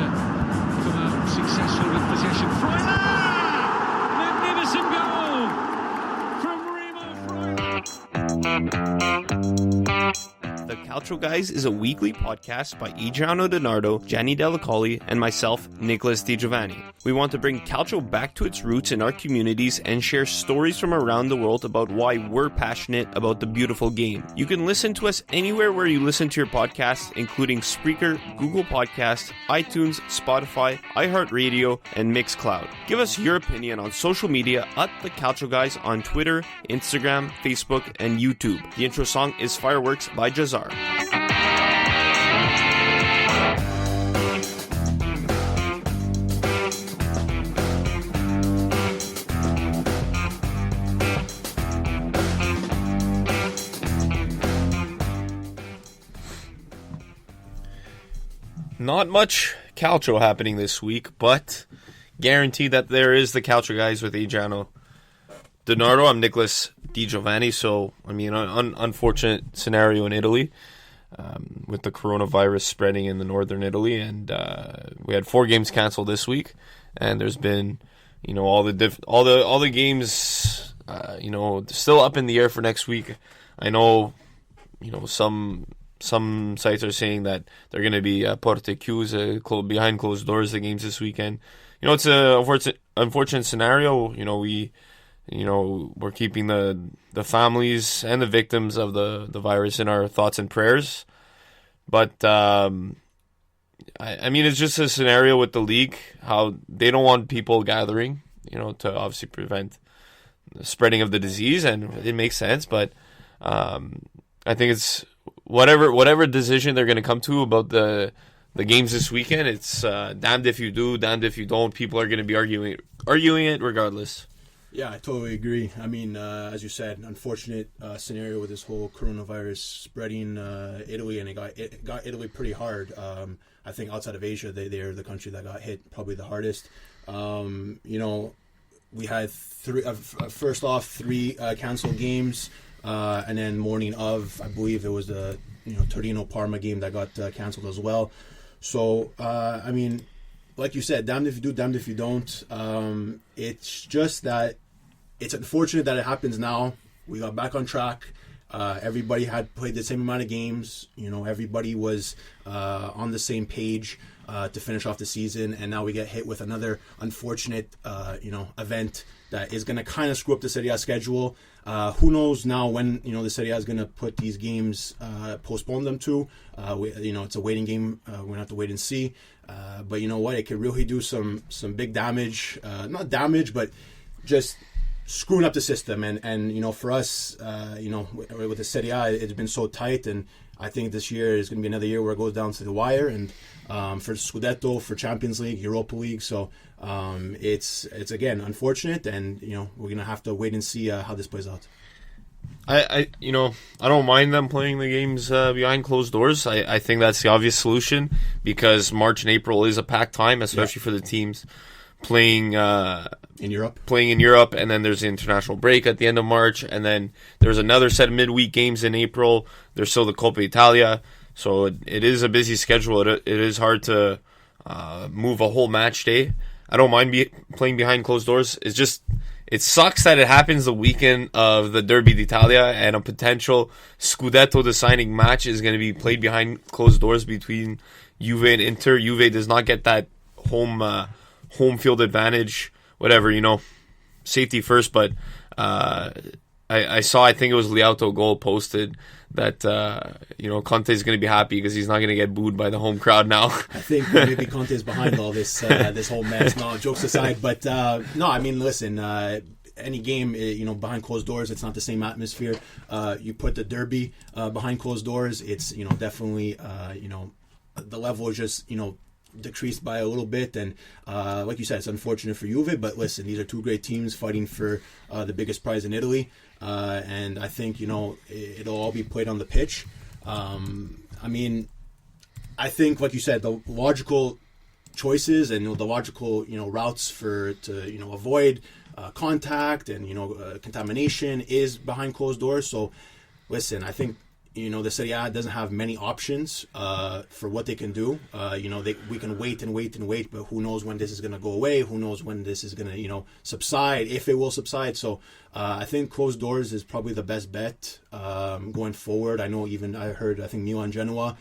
to come out successful with possession. Freuler! Magnificent goal from Remo Freuler. The Calcio Guys is a weekly podcast by Adreano DiNardo, Gianni Delacoli, and myself, Nicholas Di Giovanni. We want to bring Calcio back to its roots in our communities and share stories from around the world about why we're passionate about the beautiful game. You can listen to us anywhere where you listen to your podcasts, including Spreaker, Google Podcasts, iTunes, Spotify, iHeart Radio, and Mixcloud. Give us your opinion on social media at The Calcio Guys on Twitter, Instagram, Facebook, and YouTube. The intro song is Fireworks by Jahzzar. Not much Calcio happening this week, but guaranteed that there is the Calcio Guys with Adriano DiNardo. I'm Nicholas Di Giovanni. So, unfortunate scenario in Italy with the coronavirus spreading in the northern Italy, and we had 4 games canceled this week, and there's been, all the games, still up in the air for next week. I know, some sites are saying that they're going to be porte chiuse, behind closed doors, the games this weekend. It's a unfortunate scenario. We're keeping the families and the victims of the virus in our thoughts and prayers. But, it's just a scenario with the league, how they don't want people gathering, to obviously prevent the spreading of the disease, and it makes sense. But I think it's whatever decision they're going to come to about the games this weekend, it's damned if you do, damned if you don't. People are going to be arguing it regardless. Yeah, I totally agree. As you said, unfortunate scenario with this whole coronavirus spreading Italy, and it got Italy pretty hard. I think outside of Asia, they're the country that got hit probably the hardest. We had three canceled games, and then morning of, I believe it was the Torino-Parma game that got canceled as well. So, like you said, damned if you do, damned if you don't. It's just that it's unfortunate that it happens now. We got back on track. Everybody had played the same amount of games. Everybody was on the same page to finish off the season, and now we get hit with another unfortunate, event that is going to kind of screw up the Serie A schedule. Who knows now when the Serie A is going to put these games, postpone them to. It's a waiting game. We're going to have to wait and see. But you know what? It could really do some big damage. Not damage, but just screwing up the system. And for us, with the Serie A, it's been so tight. And I think this year is going to be another year where it goes down to the wire. And for Scudetto, for Champions League, Europa League. So it's again unfortunate. And we're going to have to wait and see how this plays out. I don't mind them playing the games behind closed doors. I think that's the obvious solution, because March and April is a packed time, especially for the teams playing in Europe. And then there's the international break at the end of March, and then there's another set of midweek games in April. There's still the Coppa Italia, so it is a busy schedule. It is hard to move a whole match day. I don't mind playing behind closed doors. It's just, it sucks that it happens the weekend of the Derby d'Italia, and a potential Scudetto deciding match is going to be played behind closed doors between Juve and Inter. Juve does not get that home field advantage. Whatever, safety first. But I saw, I think it was Liauto Goal posted that Conte is going to be happy because he's not going to get booed by the home crowd now. I think maybe Conte is behind all this whole mess. No, jokes aside, but listen. Any game, behind closed doors, it's not the same atmosphere. You put the Derby behind closed doors, it's definitely the level is just decreased by a little bit, and like you said, it's unfortunate for Juve, but listen, these are two great teams fighting for the biggest prize in Italy, and I think it'll all be played on the pitch. I think, like you said, the logical choices and the logical routes to avoid contact and contamination is behind closed doors. So listen, I think the Serie A doesn't have many options for what they can do. We can wait and wait and wait, but who knows when this is going to go away? Who knows when this is going to, subside, if it will subside. So I think closed doors is probably the best bet going forward. I think Milan Genoa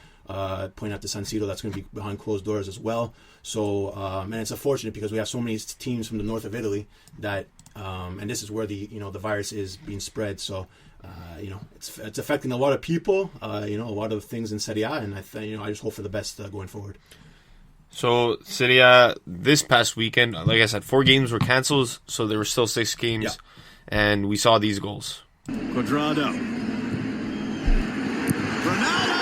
point out to San Siro that's going to be behind closed doors as well. So and it's unfortunate because we have so many teams from the north of Italy that and this is where the virus is being spread. So it's affecting a lot of people. A lot of things in Serie A, and I just hope for the best going forward. So Serie A this past weekend, like I said, 4 games were cancelled, so there were still 6 games, and we saw these goals. Quadrado. Ronaldo!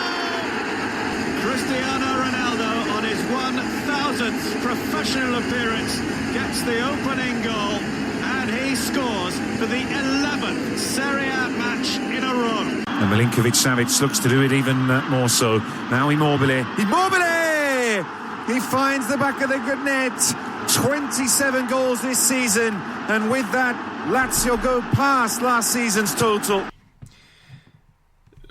Cristiano Ronaldo on his 1,000th professional appearance gets the opening goal, and he scores for the 11th Serie A match in a row. And Milinkovic-Savic looks to do it even more so. Now Immobile. He finds the back of the good net. 27 goals this season, and with that, Lazio go past last season's total.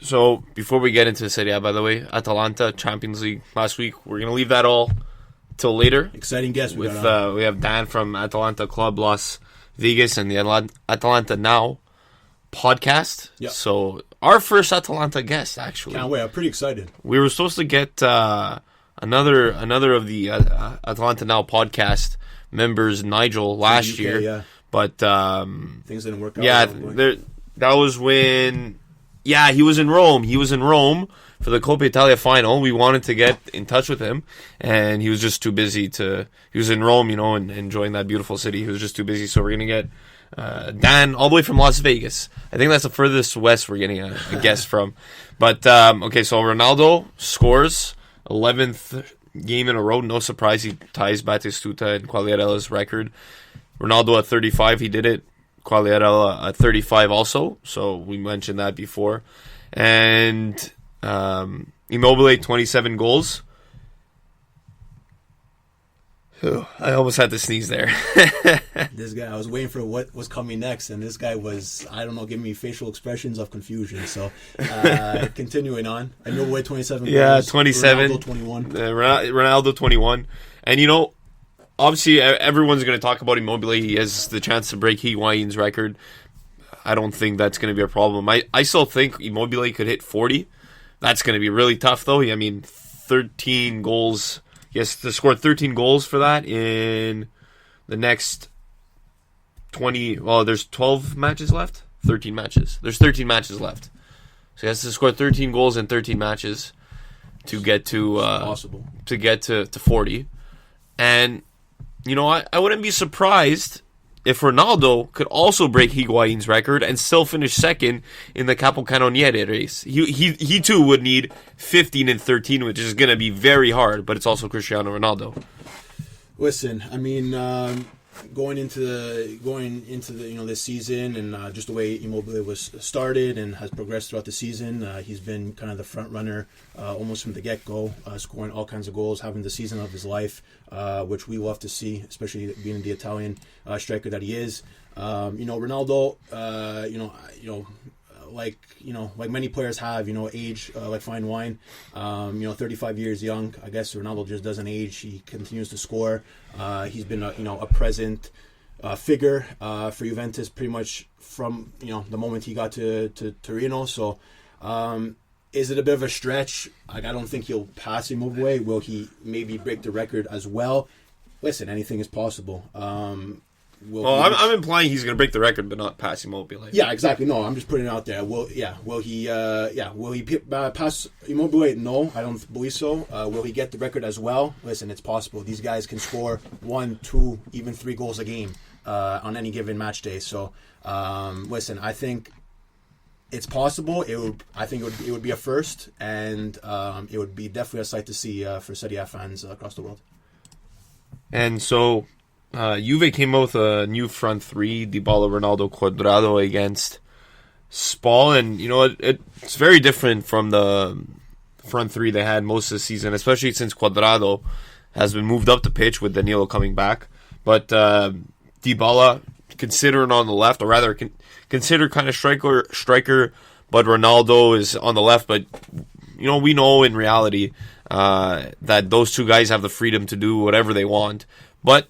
So, before we get into Serie A, by the way, Atalanta, Champions League last week, we're going to leave that all till later. Exciting guest. We have Dan from Atalanta Club Las Vegas and the Atalanta Now podcast. Yep. So, our first Atalanta guest, actually. Can't wait. I'm pretty excited. We were supposed to get another of the Atalanta Now podcast members, Nigel, last UK, year. yeah. But things didn't work out. Yeah, that was when... Yeah, he was in Rome. He was in Rome for the Coppa Italia final. We wanted to get in touch with him, and he was just too busy to... He was in Rome, and enjoying that beautiful city. He was just too busy, so we're going to get Dan all the way from Las Vegas. I think that's the furthest west we're getting a guest from. But, okay, so Ronaldo scores 11th game in a row. No surprise, he ties Batistuta and Quagliarella's record. Ronaldo at 35, he did it. Quagliarella at 35 also, so we mentioned that before. And Immobile, 27 goals. I almost had to sneeze there. This guy, I was waiting for what was coming next, and this guy was, giving me facial expressions of confusion. So, continuing on. Immobile, 27 goals. Yeah, 27. Ronaldo, 21. Ronaldo, 21. And, obviously, everyone's going to talk about Immobile. He has the chance to break Higuain's record. I don't think that's going to be a problem. I still think Immobile could hit 40. That's going to be really tough, though. 13 goals. He has to score 13 goals for that in the next 20... Well, there's 12 matches left? 13 matches. There's 13 matches left. So he has to score 13 goals in 13 matches to get to... possible. To get to 40. And... I wouldn't be surprised if Ronaldo could also break Higuain's record and still finish second in the Capocannoniere race. He too would need 15 and 13, which is going to be very hard, but it's also Cristiano Ronaldo. Listen, going into the this season and just the way Immobile was started and has progressed throughout the season, he's been kind of the front runner almost from the get-go, scoring all kinds of goals, having the season of his life, which we love to see, especially being the Italian striker that he is. Ronaldo, like many players have, age like fine wine. 35 years young. I guess Ronaldo just doesn't age. He continues to score. He's been a present figure for Juventus pretty much from the moment he got to Torino. So is it a bit of a stretch? I don't think he'll pass Immobile. Will he maybe break the record as well? Listen, anything is possible. I'm implying he's going to break the record, but not pass Immobile. Yeah, exactly. No, I'm just putting it out there. Will he pass Immobile? No, I don't believe so. Will he get the record as well? Listen, it's possible. These guys can score 1, 2, even 3 goals a game on any given match day. So, listen, I think it's possible. I think it would be a first, and it would be definitely a sight to see for Serie A fans across the world. And so, Juve came out with a new front three: Dybala, Ronaldo, Quadrado against Spal, and it's very different from the front three they had most of the season, especially since Quadrado has been moved up the pitch with Danilo coming back. But Dybala, considered on the left, or rather considered kind of striker but Ronaldo is on the left. But we know in reality that those two guys have the freedom to do whatever they want. But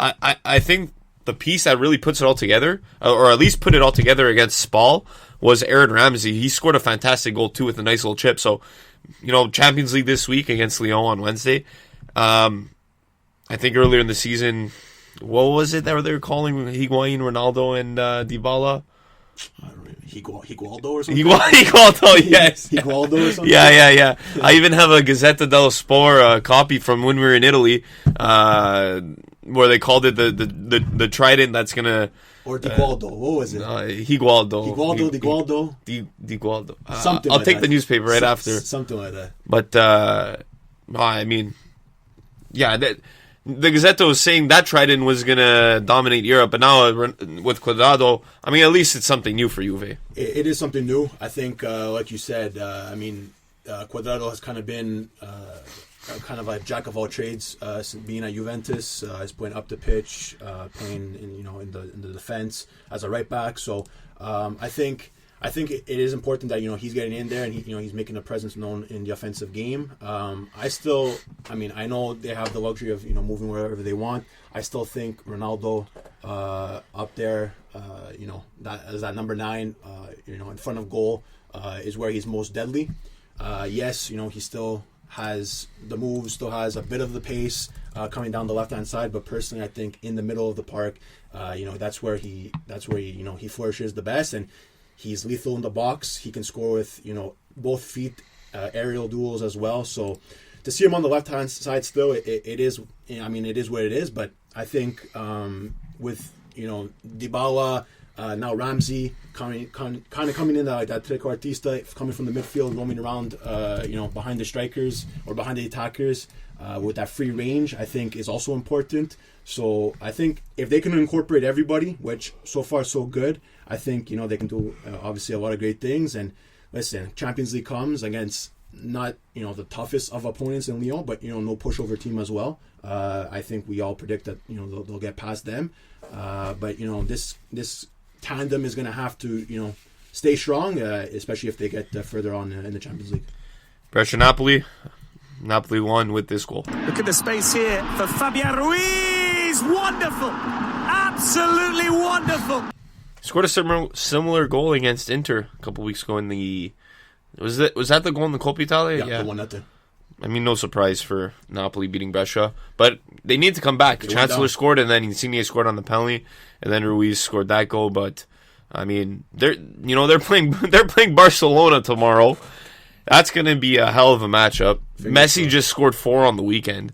I think the piece that really puts it all together, or at least put it all together against Spal, was Aaron Ramsey. He scored a fantastic goal too with a nice little chip. So, Champions League this week against Lyon on Wednesday. I think earlier in the season, what was it that they were calling Higuain, Ronaldo, and Dybala? Higualdo or something? Higualdo, yes. Higualdo or something? Yeah. I even have a Gazzetta dello Sport copy from when we were in Italy, where they called it the trident that's gonna. Or Digualdo, what was it? Higualdo. Digualdo. Something. I'll take the newspaper right after. Something like that. But I mean, yeah. The Gazzetta was saying that trident was going to dominate Europe, but now with Cuadrado, I mean, at least it's something new for Juve. It is something new. I think, like you said, Cuadrado has kind of been kind of a jack of all trades since being at Juventus. He's playing up the pitch, playing in the defense as a right back. So I think it is important that he's getting in there and he's making a presence known in the offensive game. I know they have the luxury of moving wherever they want. I still think Ronaldo up there, that as that number 9, in front of goal, is where he's most deadly. Yes, he still has the moves, still has a bit of the pace coming down the left hand side. But personally, I think in the middle of the park, that's where he flourishes the best. And he's lethal in the box. He can score with, both feet, aerial duels as well. So to see him on the left-hand side still, it is what it is. But I think with, Dybala, now Ramsey, kind of coming in like that trequartista, coming from the midfield, roaming around, behind the strikers or behind the attackers with that free range, I think is also important. So I think if they can incorporate everybody, which so far so good, I think they can do obviously a lot of great things. And listen, Champions League comes against not the toughest of opponents in Lyon, but no pushover team as well. I think we all predict that they'll get past them. But this tandem is going to have to stay strong, especially if they get further on in the Champions League. Brescia Napoli. Napoli won with this goal. Look at the space here for Fabian Ruiz. Wonderful. Absolutely wonderful. Scored a similar goal against Inter a couple weeks ago in the... Was that the goal in the Coppa Italia? Yeah, the one that. I mean, no surprise for Napoli beating Brescia, but they need to come back. Chancellor scored, and then Insigne scored on the penalty, and then Ruiz scored that goal. But I mean, they're playing Barcelona tomorrow. That's going to be a hell of a matchup. Messi just scored 4 on the weekend.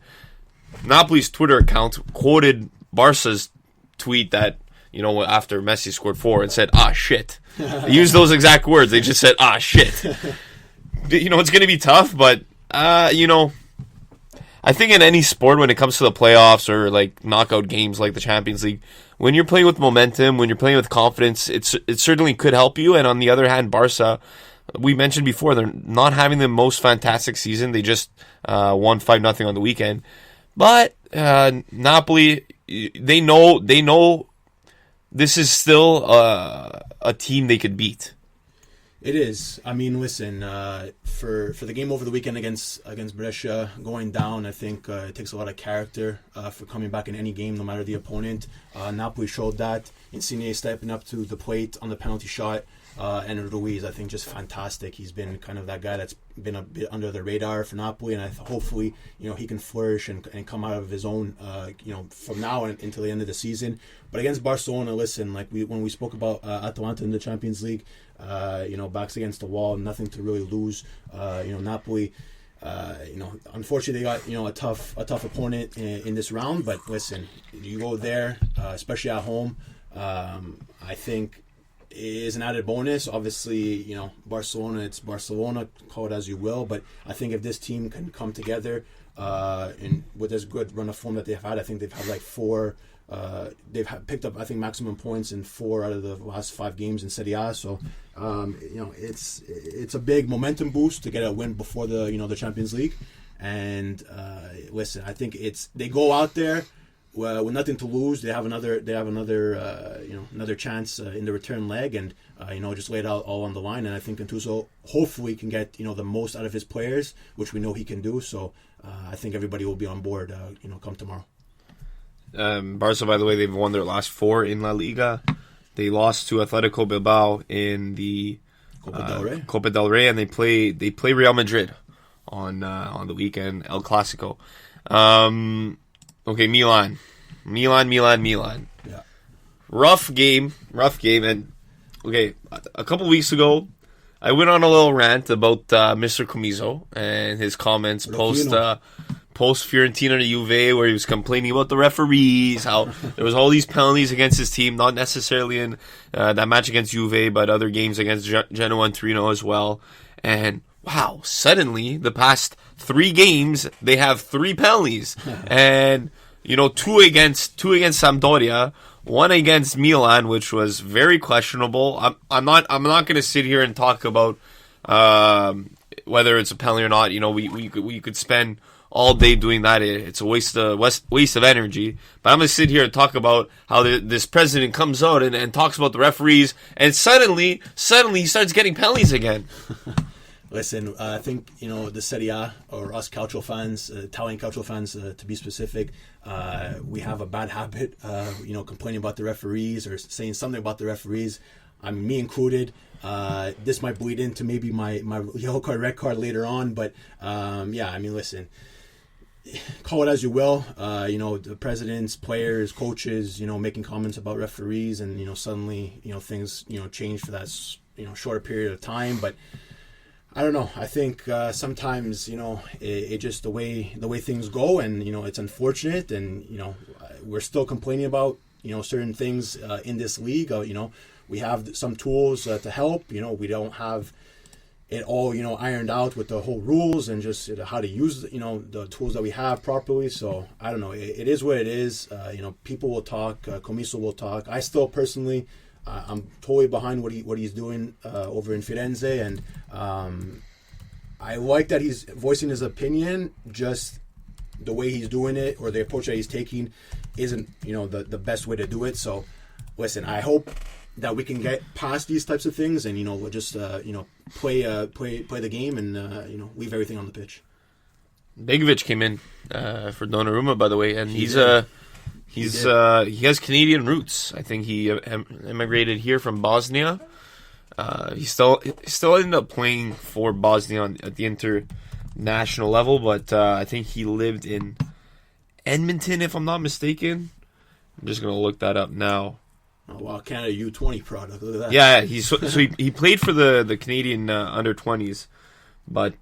Napoli's Twitter account quoted Barca's tweet that after Messi scored 4 and said, "Ah shit." They used those exact words. They just said, "Ah shit." It's going to be tough, but. I think in any sport, when it comes to the playoffs or like knockout games like the Champions League, when you're playing with momentum, when you're playing with confidence, it certainly could help you. And on the other hand, Barca, we mentioned before, they're not having the most fantastic season. They just won 5-0 on the weekend. But Napoli, they know this is still a team they could beat. It is. I mean, listen, for the game over the weekend against Brescia, going down, I think it takes a lot of character for coming back in any game, no matter the opponent. Napoli showed that. Insigne stepping up to the plate on the penalty shot. And Ruiz, I think, just fantastic. He's been kind of that guy that's been a bit under the radar for Napoli, and hopefully, he can flourish and come out of his own, from now until the end of the season. But against Barcelona, listen, like when we spoke about Atalanta in the Champions League, backs against the wall, nothing to really lose. Napoli, unfortunately, they got a tough opponent in this round. But listen, you go there, especially at home. I think is an added bonus. Obviously, Barcelona, it's Barcelona, call it as you will, but I think if this team can come together and with this good run of form that they've had, I think they've had like 4 picked up, I think, maximum points in 4 out of the last 5 games in Serie A. So it's a big momentum boost to get a win before the the Champions League. And listen, I think they go out there with nothing to lose, they have another another chance in the return leg, and just lay it out all on the line. And I think Gattuso hopefully can get the most out of his players, which we know he can do. So I think everybody will be on board come tomorrow. Barca, by the way, they've won their last 4 in La Liga. They lost to Atletico Bilbao in the Copa del Rey, and they play Real Madrid on the weekend, El Clasico. Okay, Milan. Yeah. Rough game, and okay, a couple weeks ago, I went on a little rant about Mr. Comiso and his comments post Fiorentina to Juve, where he was complaining about the referees, how there was all these penalties against his team, not necessarily in that match against Juve, but other games against Genoa and Torino as well. And wow, suddenly the past 3 games they have 3 penalties, and 2 against Sampdoria, 1 against Milan, which was very questionable. I'm not going to sit here and talk about whether it's a penalty or not. We could spend all day doing that. It's a waste of energy. But I'm going to sit here and talk about how this president comes out and talks about the referees, and suddenly he starts getting penalties again. Listen, I think, the Serie A, or us Calcio fans, Italian Calcio fans to be specific, we have a bad habit of, complaining about the referees or saying something about the referees. I mean, me included. This might bleed into maybe my yellow card, red card later on, but listen, call it as you will. The presidents, players, coaches, making comments about referees, and suddenly things change for that shorter period of time. But I don't know. I think sometimes it just the way things go, and it's unfortunate, and we're still complaining about certain things in this league. We have some tools to help. We don't have it all ironed out with the whole rules and just how to use the tools that we have properly. So I don't know. It is what it is. People will talk. Comiso will talk. I still personally, I'm totally behind what he's doing over in Firenze, and I like that he's voicing his opinion. Just the way he's doing it, or the approach that he's taking, isn't the best way to do it. So listen, I hope that we can get past these types of things, and we'll just play the game, and leave everything on the pitch. Begovic came in for Donnarumma, by the way, and he has Canadian roots. I think he immigrated here from Bosnia. He still ended up playing for Bosnia at the international level, but I think he lived in Edmonton, if I'm not mistaken. I'm just gonna look that up now. Oh wow, Canada U20 product. Look at that. Yeah, he played for the Canadian under 20s, but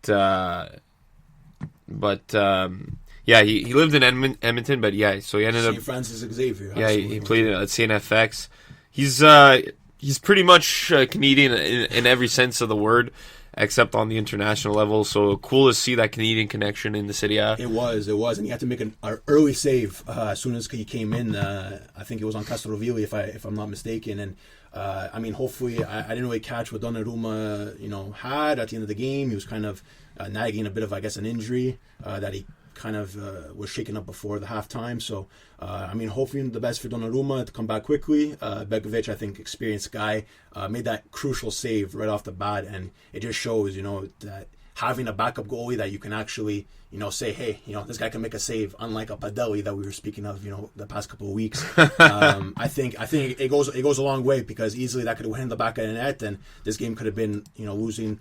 he lived in Edmonton, but so he ended up St. Francis Xavier. Yeah, he played at St. FX. He's pretty much Canadian in every sense of the word, except on the international level. So cool to see that Canadian connection in the Serie A. It was, and he had to make an early save as soon as he came in. I think it was on Castrovilli, if I'm not mistaken. And hopefully, I didn't really catch what Donnarumma had at the end of the game. He was kind of nagging a bit of, I guess, an injury that he kind of was shaken up before the halftime. So hopefully the best for Donnarumma to come back quickly. Begovic, I think, experienced guy, made that crucial save right off the bat, and it just shows that having a backup goalie that you can actually say, hey, this guy can make a save, unlike a Padelli that we were speaking of the past couple of weeks. I think it goes a long way, because easily that could have went in the back of the net, and this game could have been losing.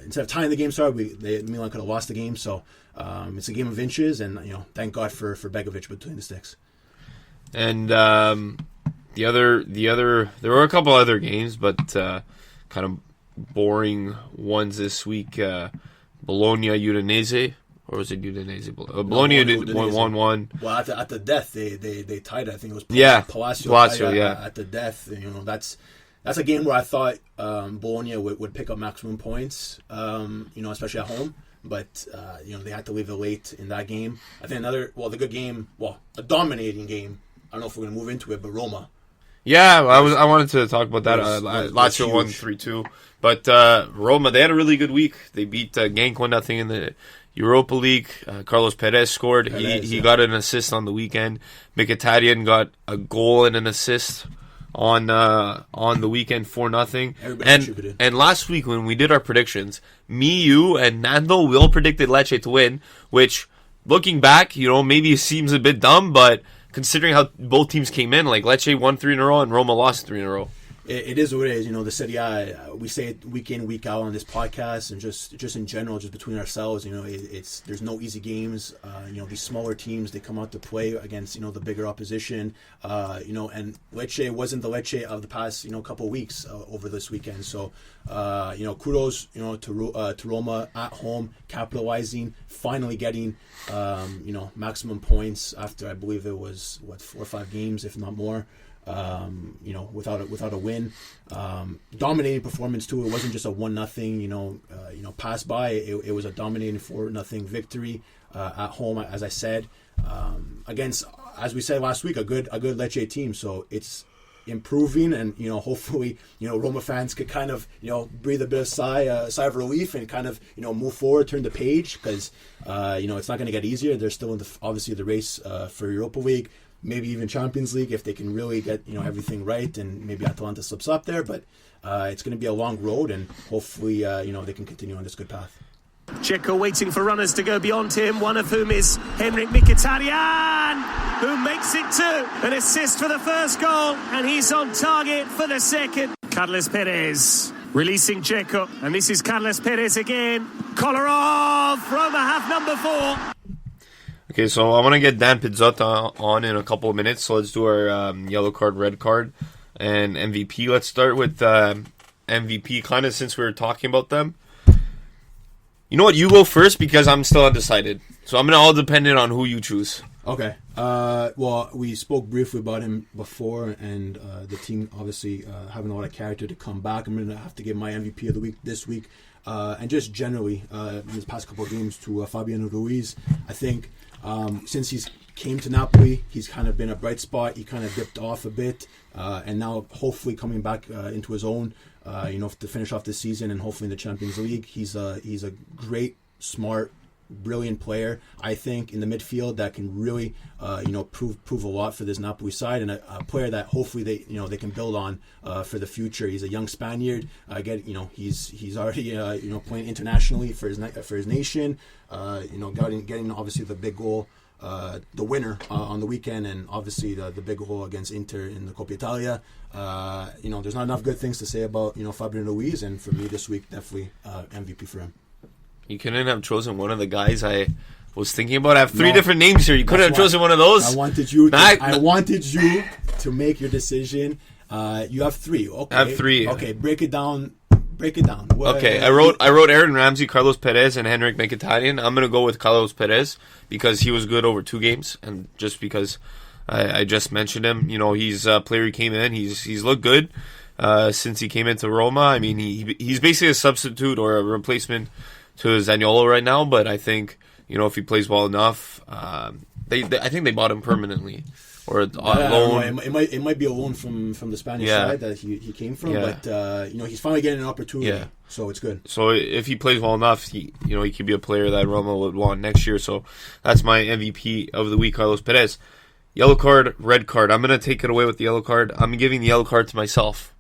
Instead of tying the game, Milan could have lost the game. So it's a game of inches, and thank God for Begovic between the sticks. And the other there were a couple other games, but kind of boring ones this week. Bologna Udinese, or was it Udinese? Bologna did 1-1. Well, at the death they tied it. I think it was Palacio. At the death, that's a game where I thought Bologna would pick up maximum points, especially at home. But they had to leave it late in that game. I think the good game, a dominating game. I don't know if we're going to move into it, but Roma. Yeah, I wanted to talk about that. Lazio won 3-2, but Roma, they had a really good week. They beat Genk 1-0 Europa League, Carlos Perez scored. He got an assist on the weekend. Mkhitaryan got a goal and an assist on the weekend, 4-0. And last week when we did our predictions, me, you, and Nando, we all predicted Lecce to win, which, looking back, maybe it seems a bit dumb, but considering how both teams came in, like Lecce won 3 in a row and Roma lost 3 in a row. It is what it is. The Serie A, we say it week in, week out on this podcast, and just in general, just between ourselves, there's no easy games. These smaller teams, they come out to play against, the bigger opposition. And Lecce wasn't the Lecce of the past, couple of weeks over this weekend. So, kudos, to Roma at home, capitalizing, finally getting, maximum points after, I believe it was 4 or 5 games, if not more. Without a win, dominating performance too. It wasn't just a 1-0, pass by. It was a dominating 4-0 victory at home, as I said, against, as we said last week, a good Lecce team. So it's improving, and hopefully Roma fans could kind of breathe a bit of sigh of relief and kind of move forward, turn the page, because it's not going to get easier. They're still in obviously the race for Europa League. Maybe even Champions League if they can really get everything right, and maybe Atalanta slips up there. But it's going to be a long road, and hopefully they can continue on this good path. Dzeko waiting for runners to go beyond him, one of whom is Henrik Mkhitaryan, who makes it 2. An assist for the first goal, and he's on target for the second. Carlos Perez releasing Dzeko, and this is Carlos Perez again. Kolarov, Roma have number 4. Okay, so I want to get Dan Pezzotta on in a couple of minutes, so let's do our yellow card, red card, and MVP. Let's start with MVP, kind of since we were talking about them. You know what? You go first because I'm still undecided. So I'm going to all dependent on who you choose. Okay. Well, we spoke briefly about him before, and the team obviously having a lot of character to come back. I'm going to have to give my MVP of the week this week. And just generally, in these past couple of games to Fabian Ruiz. I think since he's came to Napoli, he's kind of been a bright spot. He kind of dipped off a bit, and now hopefully coming back into his own, to finish off this season and hopefully in the Champions League. He's a great, smart, brilliant player, I think, in the midfield that can really, prove a lot for this Napoli side, and a player that hopefully they can build on for the future. He's a young Spaniard. He's already playing internationally for his nation. Getting obviously the big goal, the winner on the weekend, and obviously the big goal against Inter in the Coppa Italia. There's not enough good things to say about Fabian Ruiz, and for me this week, definitely MVP for him. You couldn't have chosen one of the guys I was thinking about. I have 3 different names here. You couldn't have chosen one of those. I wanted you to make your decision. You have 3. Okay. I have 3. Okay, break it down. I wrote Aaron Ramsey, Carlos Perez, and Henrik Mkhitaryan. I'm gonna go with Carlos Perez because he was good over 2 games, and just because I just mentioned him. He's a player who came in. He's looked good since he came into Roma. I mean, he's basically a substitute or a replacement to Zaniolo right now, but I think if he plays well enough, I think they bought him permanently or loan. It might be a loan from the Spanish side that he came from, but he's finally getting an opportunity, so it's good. So if he plays well enough, he could be a player that Roma would want next year. So that's my MVP of the week, Carlos Perez. Yellow card, red card. I'm gonna take it away with the yellow card. I'm giving the yellow card to myself.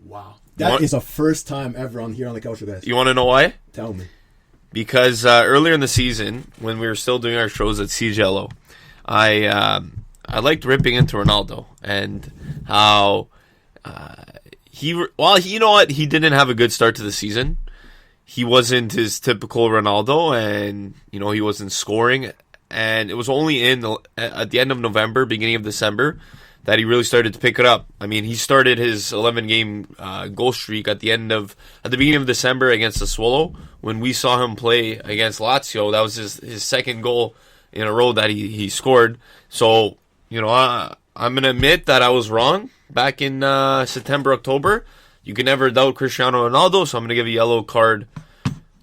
Wow. That is a first time ever on here on the Couch, guys. You want to know why? Tell me. Because earlier in the season, when we were still doing our shows at CGLO, I liked ripping into Ronaldo and how he didn't have a good start to the season. He wasn't his typical Ronaldo, and he wasn't scoring. And it was only at the end of November, beginning of December, that he really started to pick it up. I mean, he started his 11-game goal streak at the beginning of December against Sassuolo. When we saw him play against Lazio, that was his second goal in a row that he scored. So, I'm going to admit that I was wrong back in September, October. You can never doubt Cristiano Ronaldo, so I'm going to give a yellow card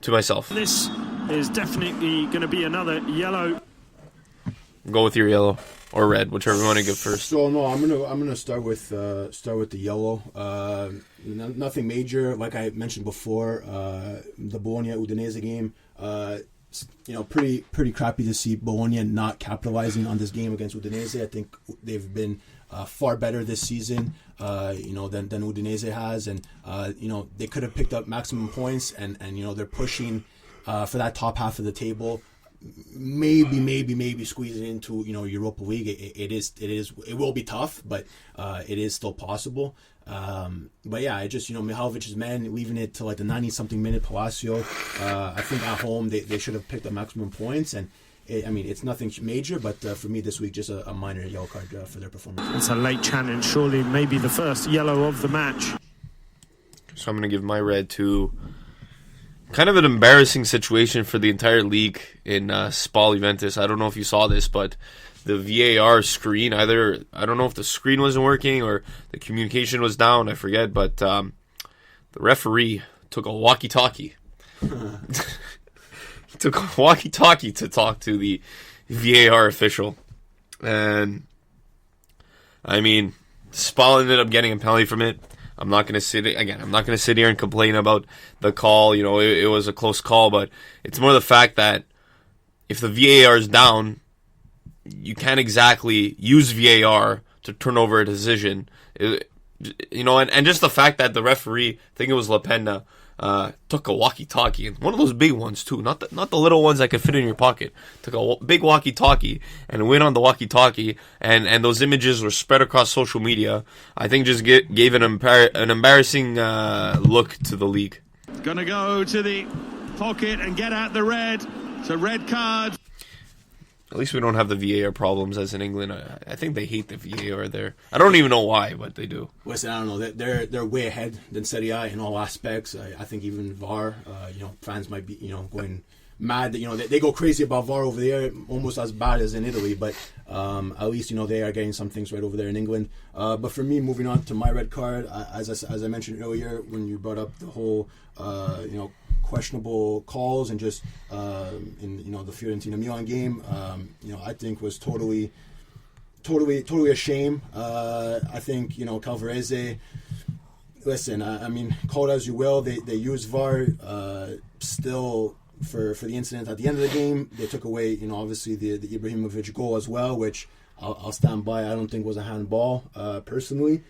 to myself. This is definitely going to be another yellow. Go with your yellow. Or red, whichever you want to give first. So no, I'm gonna start with the yellow. Nothing major, like I mentioned before. The Bologna Udinese game. pretty crappy to see Bologna not capitalizing on this game against Udinese. I think they've been far better this season, than Udinese has, and they could have picked up maximum points, and they're pushing for that top half of the table. Maybe squeeze it into Europa League. It will be tough, but it is still possible. But yeah, I just Mihalovic's men leaving it to like the 90-something minute Palacio. I think at home they should have picked up maximum points, and it's nothing major, but for me this week just a minor yellow card for their performance. It's a late challenge, surely maybe the first yellow of the match. So I'm going to give my red to kind of an embarrassing situation for the entire league in Spal Juventus. I don't know if you saw this, but the VAR screen, I don't know if the screen wasn't working or the communication was down, I forget, but the referee took a walkie-talkie. He took a walkie-talkie to talk to the VAR official. And, Spal ended up getting a penalty from it. I'm not going to sit here and complain about the call. It was a close call, but it's more the fact that if the VAR is down, you can't exactly use VAR to turn over a decision. And just the fact that the referee, I think it was Lapenda, took a walkie-talkie, and one of those big ones too, not the little ones that could fit in your pocket. Took a big walkie-talkie and went on the walkie-talkie, and those images were spread across social media. I think just gave an embarrassing look to the league. Gonna go to the pocket and get out the red. It's a red card. At least we don't have the VAR problems as in England. I think they hate the VAR there. I don't even know why, but they do. Listen, I don't know. They're way ahead than Serie A in all aspects. I think even VAR, fans might be going mad that they go crazy about VAR over there, almost as bad as in Italy. But at least they are getting some things right over there in England. But for me, moving on to my red card, as I mentioned earlier when you brought up the whole questionable calls and just in the Fiorentina Milan game, I think was totally a shame. I think Calvarese. Listen, call it as you will. They use VAR still for the incident at the end of the game. They took away obviously the Ibrahimovic goal as well, which I'll stand by. I don't think was a handball personally.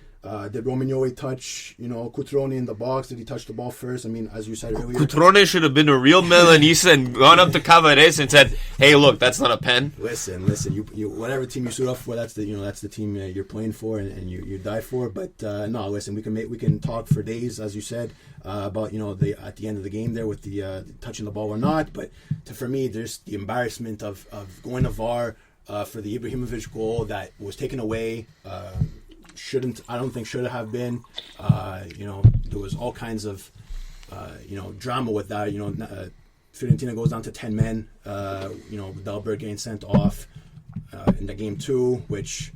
Did Romagnoli touch, Cutrone in the box? Did he touch the ball first? As you said earlier, Cutrone should have been a real Milanese and gone up to Calvarese and said, "Hey, look, that's not a pen." Listen. You whatever team you suit up for, that's the team you're playing for and you die for. But no, listen, we can talk for days, as you said, about at the end of the game there with the touching the ball or not. But for me, there's the embarrassment of going to VAR for the Ibrahimovic goal that was taken away. I don't think should have been. There was all kinds of drama with that. Fiorentina goes down to 10 men. Dalberg getting sent off in the game 2, which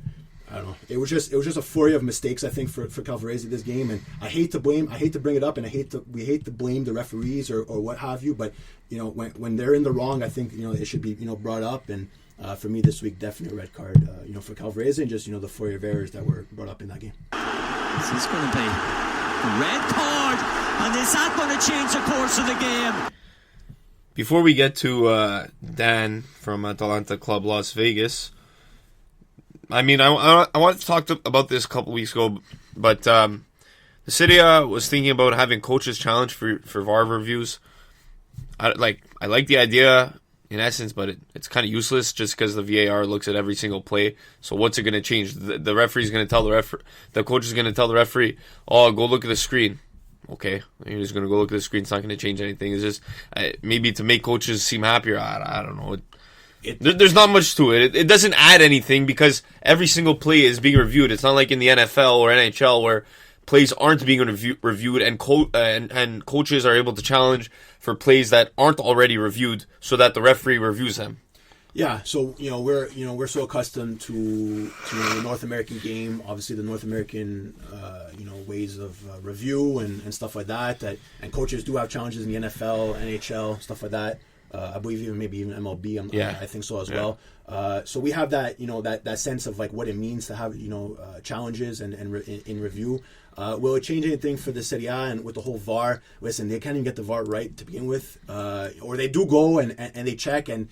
I don't know. It was just a flurry of mistakes, I think, for Calvarese this game. And I hate to bring it up, and we hate to blame the referees or what have you. But when they're in the wrong, I think it should be brought up. And for me this week, definitely a red card, for Calvarese and just the flurry of errors that were brought up in that game. This is going to be a red card, and is that going to change the course of the game? Before we get to Dan from Atalanta Club Las Vegas, I wanted to talk about this a couple weeks ago, but the Serie A was thinking about having coaches challenge for VAR reviews. I like the idea in essence, but it's kind of useless just because the VAR looks at every single play. So what's it going to change? The referee's going to tell the coach is going to tell the referee, "Oh, go look at the screen." Okay, you're just going to go look at the screen. It's not going to change anything. It's just maybe to make coaches seem happier. I don't know. There's not much to it. It doesn't add anything because every single play is being reviewed. It's not like in the NFL or NHL where plays aren't being reviewed and coaches are able to challenge for plays that aren't already reviewed so that the referee reviews them. Yeah, so we're so accustomed to the North American game, obviously the North American ways of review and stuff like that, and coaches do have challenges in the NFL, NHL, stuff like that. I believe even MLB. Yeah. I think so as well. So we have that that sense of like what it means to have challenges and in review. Will it change anything for the Serie A and with the whole VAR? Listen, they can't even get the VAR right to begin with, or they do go and they check and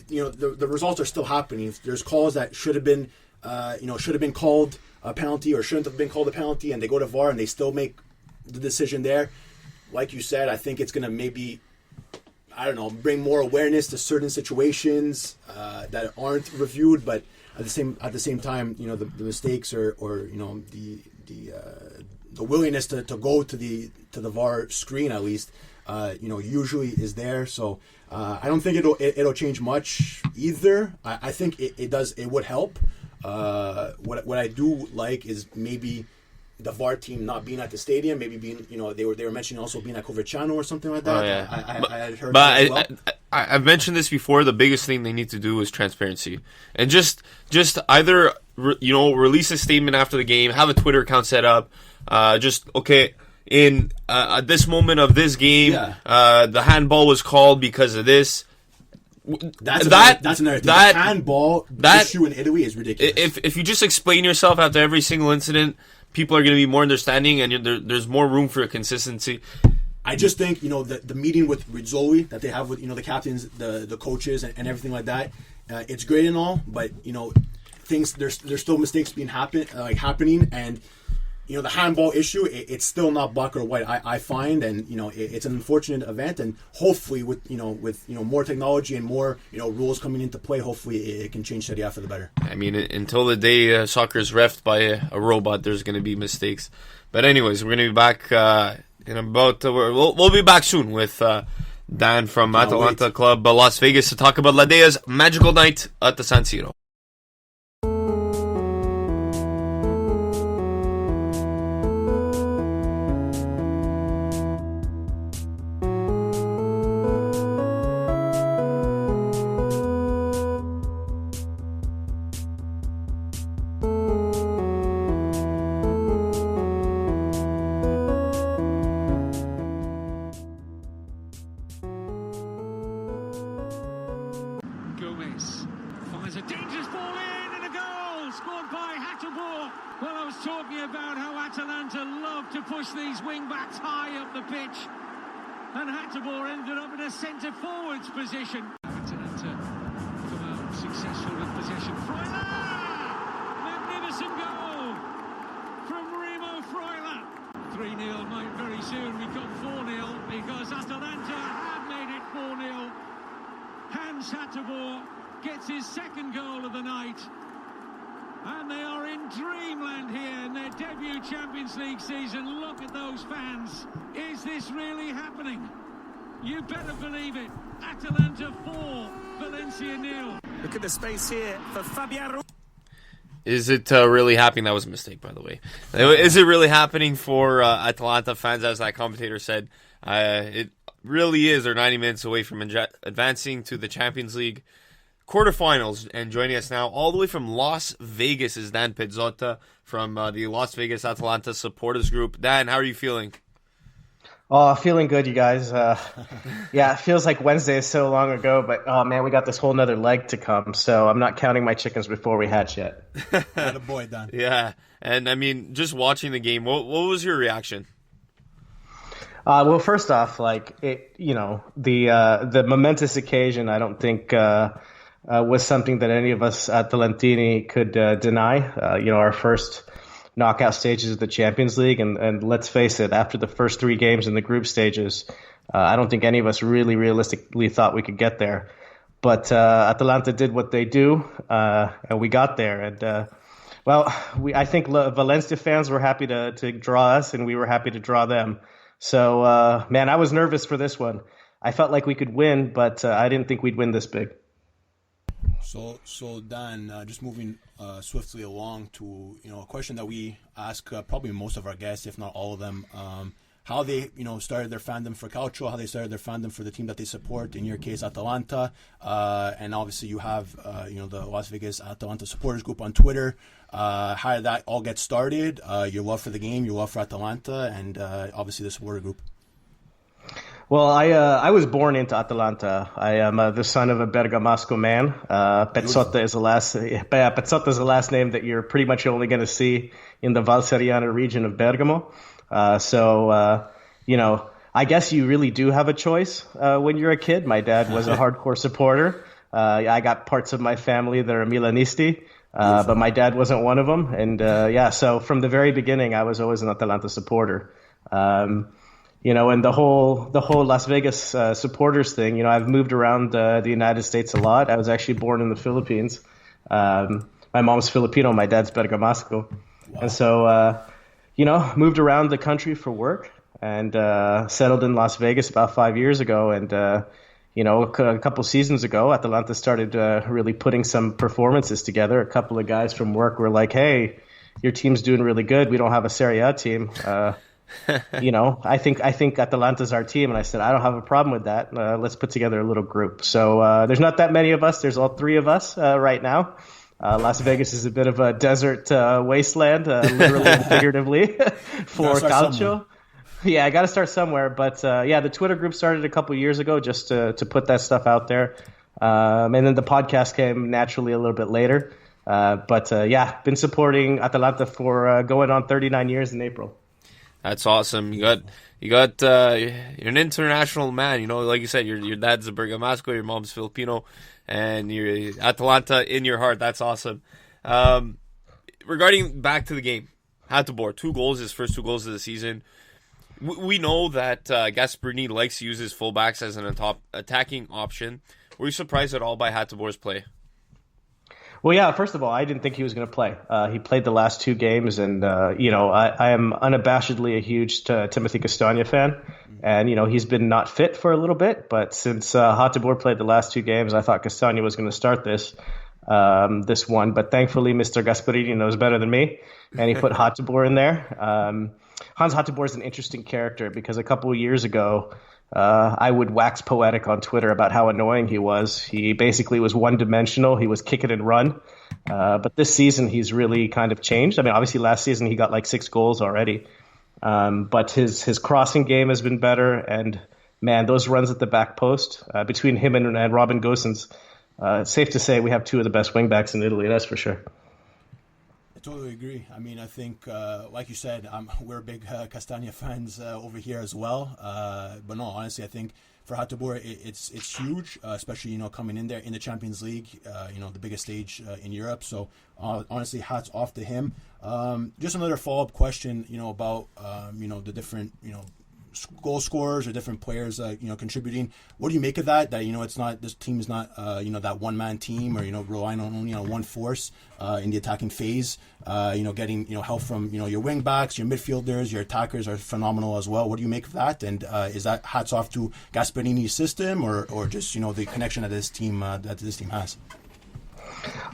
the results are still happening. There's calls that should have been called a penalty or shouldn't have been called a penalty, and they go to VAR and they still make the decision there. Like you said, I think it's going to maybe, I don't know, bring more awareness to certain situations that aren't reviewed, but at the same time, the mistakes or the willingness to go to the VAR screen at least, usually is there. So I don't think it'll change much either. I think it would help. What I do like is maybe the VAR team not being at the stadium, maybe being, they were mentioning also being at Coverciano or something like that. Oh, yeah. I had heard that as well. I've mentioned this before. The biggest thing they need to do is transparency, and just either release a statement after the game, have a Twitter account set up. In at this moment of this game, the handball was called because of this. That's another thing. The handball issue in Italy is ridiculous. If you just explain yourself after every single incident, people are going to be more understanding, and there's more room for consistency. I just think the meeting with Rizzoli that they have with the captains, the coaches, and everything like that. It's great and all, but things there's still mistakes happening, and the handball issue, it's still not black or white. I find, and it's an unfortunate event, and hopefully with more technology and more rules coming into play, hopefully it can change Serie A for the better. I mean, until the day soccer is reffed by a robot, there's going to be mistakes. But anyways, we're going to be back in about. We'll be back soon with Dan from Atalanta Club Las Vegas to talk about La Dea's magical night at the San Siro. Finds a dangerous ball in and a goal scored by Hatterborn. Well, I was talking about how Atalanta love to push these wing-backs high up the pitch. And Hatterborn ended up in a centre-forwards position. Atalanta come out successful with possession. Freuler! Magnificent goal from Remo Freuler. 3-0 might very soon become 4-0 because Atalanta have made it 4-0. Hans Hatterborn gets his second goal of the night. And they are in dreamland here in their debut Champions League season. Look at those fans. Is this really happening? You better believe it. Atalanta 4, Valencia 0. Look at the space here for Fabian. Is it really happening? That was a mistake, by the way. Is it really happening for Atalanta fans, as that commentator said? It really is. They're 90 minutes away from advancing to the Champions League quarterfinals. And joining us now, all the way from Las Vegas, is Dan Pezzotta from the Las Vegas Atalanta supporters group. Dan, how are you feeling? Oh, feeling good, you guys. Yeah, it feels like Wednesday is so long ago, but oh man, we got this whole nother leg to come, so I'm not counting my chickens before we hatch yet. What a boy, Dan. Yeah, and I mean, just watching the game, what was your reaction? Well, first off, the momentous occasion, I don't think was something that any of us at Talentini could deny. Our first knockout stages of the Champions League, and let's face it, after the first 3 games in the group stages, I don't think any of us really realistically thought we could get there. But Atalanta did what they do, and we got there. And I think Valencia fans were happy to draw us, and we were happy to draw them. So, man, I was nervous for this one. I felt like we could win, but I didn't think we'd win this big. So Dan, just moving swiftly along to a question that we ask probably most of our guests, if not all of them, how they started their fandom for Calcio, how they started their fandom for the team that they support. In your case, Atalanta, and obviously you have the Las Vegas Atalanta supporters group on Twitter. How did that all get started? Your love for the game, your love for Atalanta, and obviously the supporter group. Well, I was born into Atalanta. I am the son of a Bergamasco man. Pezzotta is the last name that you're pretty much only going to see in the Valseriana region of Bergamo. I guess you really do have a choice when you're a kid. My dad was a hardcore supporter. I got parts of my family that are Milanisti, but my dad wasn't one of them. And so from the very beginning, I was always an Atalanta supporter. And the whole Las Vegas supporters thing, I've moved around the United States a lot. I was actually born in the Philippines. My mom's Filipino, my dad's Bergamasco. Wow. And so, moved around the country for work and settled in Las Vegas about 5 years ago. And, a couple seasons ago, Atalanta started really putting some performances together. A couple of guys from work were like, hey, your team's doing really good. We don't have a Serie A team. I think Atalanta's our team. And I said, I don't have a problem with that. Let's put together a little group. So there's not that many of us. There's all three of us right now. Las Vegas is a bit of a desert wasteland, literally and figuratively, for calcio. Yeah, I got to start somewhere. But the Twitter group started a couple years ago just to put that stuff out there. And then the podcast came naturally a little bit later. Been supporting Atalanta for going on 39 years in April. That's awesome. You're an international man. Like you said, your dad's a Bergamasco, your mom's Filipino, and you're Atalanta in your heart. That's awesome. Regarding back to the game, Hateboer, 2 goals, his first 2 goals of the season. We know that Gasperini likes to use his fullbacks as an attacking option. Were you surprised at all by Hateboer's play? Well, yeah, first of all, I didn't think he was going to play. He played the last 2 games, and, I am unabashedly a huge Timothy Castagna fan. And, he's been not fit for a little bit, but since Hateboer played the last 2 games, I thought Castagna was going to start this one. But thankfully, Mr. Gasperini knows better than me, and he put Hateboer in there. Hans Hateboer is an interesting character because a couple of years ago, I would wax poetic on Twitter about how annoying he was. He basically was one-dimensional. He was kick it and run. But this season, he's really kind of changed. I mean, obviously last season he got like 6 goals already. But his crossing game has been better. And, man, those runs at the back post between him and Robin Gosens, it's safe to say we have 2 of the best wingbacks in Italy, that's for sure. I totally agree. I mean, I think, like you said, we're big Castagna fans over here as well. But no, honestly, I think for Hateboer, it's huge, especially, coming in there in the Champions League, the biggest stage in Europe. So honestly, hats off to him. Just another follow-up question, about, the different, goal scorers or different players, contributing. What do you make of that? That, it's not, this team is not, that one-man team or, relying only on one force in the attacking phase. Getting, help from, your wing backs, your midfielders, your attackers are phenomenal as well. What do you make of that? And is that hats off to Gasperini's system or just, the connection that this team has?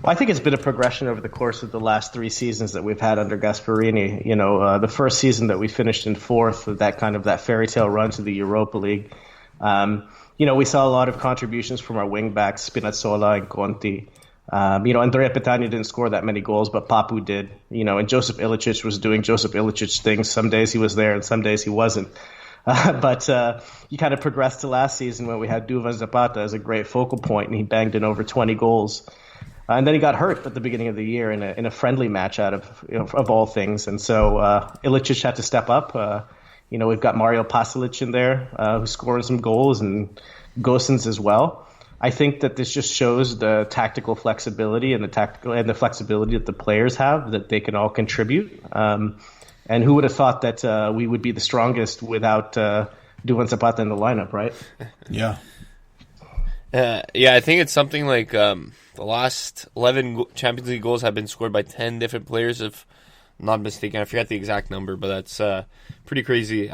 Well, I think it's been a progression over the course of the last 3 seasons that we've had under Gasperini. The first season that we finished in 4th, that fairy tale run to the Europa League. We saw a lot of contributions from our wing backs, Spinazzola and Conti. Andrea Petagna didn't score that many goals, but Papu did. And Josip Ilicic was doing Josip Ilicic things. Some days he was there and some days he wasn't. But you kind of progressed to last season when we had Duvan Zapata as a great focal point, and he banged in over 20 goals. And then he got hurt at the beginning of the year in a friendly match out of all things. And so Ilicic had to step up. We've got Mario Pasalic in there who's scoring some goals, and Gosens as well. I think that this just shows the tactical flexibility and the flexibility that the players have, that they can all contribute. And who would have thought that we would be the strongest without Duvan Zapata in the lineup, right? Yeah. I think it's something like the last 11 Champions League goals have been scored by 10 different players, if I'm not mistaken. I forget the exact number, but that's pretty crazy.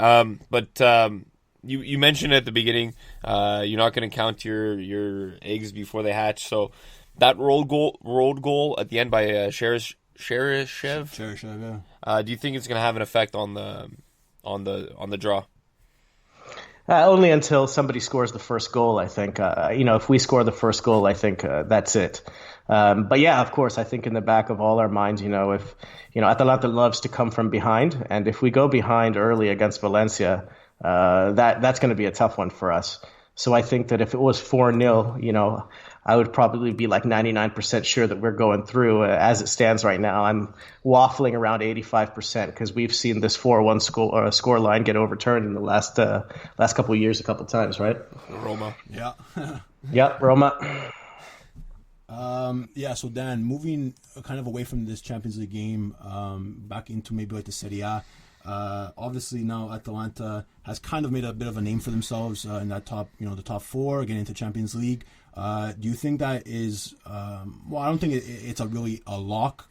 You mentioned at the beginning you're not going to count your eggs before they hatch. So that rolled goal at the end by Cheryshev. Yeah. Do you think it's going to have an effect on the draw? Only until somebody scores the first goal, I think. If we score the first goal, I think that's it. But yeah, of course, I think in the back of all our minds, if Atalanta loves to come from behind, and if we go behind early against Valencia, that's going to be a tough one for us. So I think that if it was 4-0, I would probably be like 99% sure that we're going through. As it stands right now, I'm waffling around 85% because we've seen this 4-1 score line get overturned in the last couple of years a couple of times, right? Roma. Yeah. Yep, Roma. So Dan, moving kind of away from this Champions League game, back into maybe like the Serie A. Obviously now Atalanta has kind of made a bit of a name for themselves in that top, the top four, getting into Champions League. Do you think that is? I don't think it's really a lock,